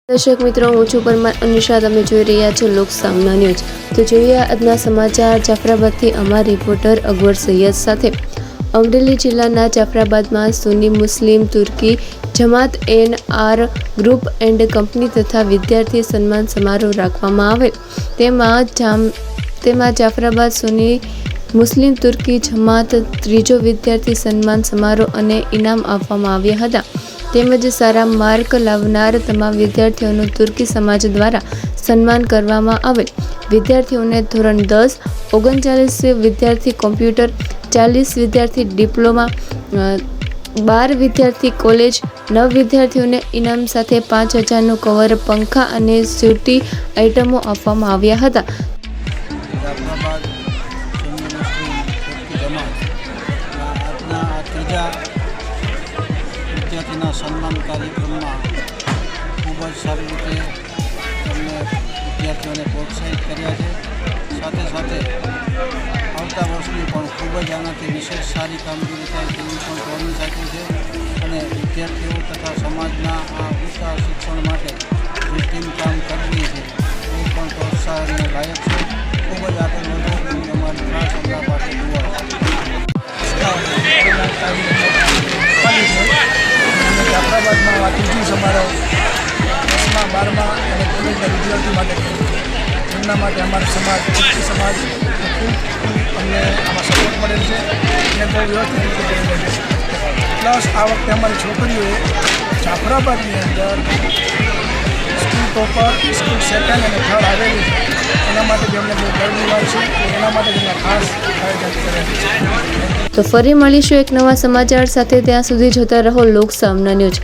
દર્શક મિત્રો, હું છું પરમાર અનિશા. તમે જોઈ રહ્યા છો લોક સામના ન્યૂઝ. તો જોઈએ આજના સમાચાર. જાફરાબાદથી અમારા રિપોર્ટર અકબર સૈયદ સાથે. અમરેલી જિલ્લાના જાફરાબાદમાં સુન્ની મુસ્લિમ તુર્કી જમાત એન.આર. ગ્રુપ એન્ડ કંપની તથા વિદ્યાર્થી સન્માન સમારોહ રાખવામાં આવેલ. તેમાં જાફરાબાદ સુન્ની મુસ્લિમ તુર્કી જમાત ત્રીજો વિદ્યાર્થી સન્માન સમારોહ અને ઇનામ આપવામાં આવ્યા હતા. તેમજ સારા માર્ક લાવનાર તમામ વિદ્યાર્થીઓનું તુર્કી સમાજ દ્વારા સન્માન કરવામાં આવેલ. વિદ્યાર્થીઓને ધોરણ 10, 39 વિદ્યાર્થી કોમ્પ્યુટર, 40 વિદ્યાર્થી ડિપ્લોમા, 12 વિદ્યાર્થી કોલેજ, 9 વિદ્યાર્થીઓને ઇનામ સાથે 5,000નું કવર, પંખા અને સ્યુટી આઇટમો આપવામાં આવ્યા હતા. વિદ્યાર્થીના સન્માન કાર્યક્રમમાં ખૂબ જ સારી રીતે તેમને વિદ્યાર્થીઓને પ્રોત્સાહિત કર્યા છે. સાથે સાથે આવતા વર્ષની પણ ખૂબ જ આનાથી વિશેષ સારી કામગીરી થાય તેવી પણ પ્રોમિસ આપી છે. અને વિદ્યાર્થીઓ તથા સમાજના આ ઊંચા શિક્ષણ માટે જે ટીમ કામ કરી છે એ પણ પ્રોત્સાહનને લાયક છે. ખૂબ જ આગળ વધે એવી અમારી ખાસ અમલા પાસે દુઆ છે. જાફરાબાદમાં આ ત્રીજી સમારોહ 10મા 12મા અને કોલેજના વિદ્યાર્થીઓ માટે એમના માટે અમારો સમાજ તુર્કી સમાજ ખૂબ અમને આમાં સપોર્ટ મળેલ છે અને બહુ વ્યવસ્થિત રીતે કરેલો છે. પ્લસ આ વખતે અમારી છોકરીઓએ જાફરાબાદની અંદર સ્કૂલ ટોપર, સ્કૂલ સેકન્ડ અને થર્ડ આવેલી છે. એના માટે જે અમને બહુ ગર્વની વાત છે. એના માટે જ અમે ખાસ આયોજન કરેલું છે. તો ફરી મળીશું એક નવા સમાચાર સાથે. ત્યાં સુધી જોતા રહો લોક સામના ન્યૂઝ.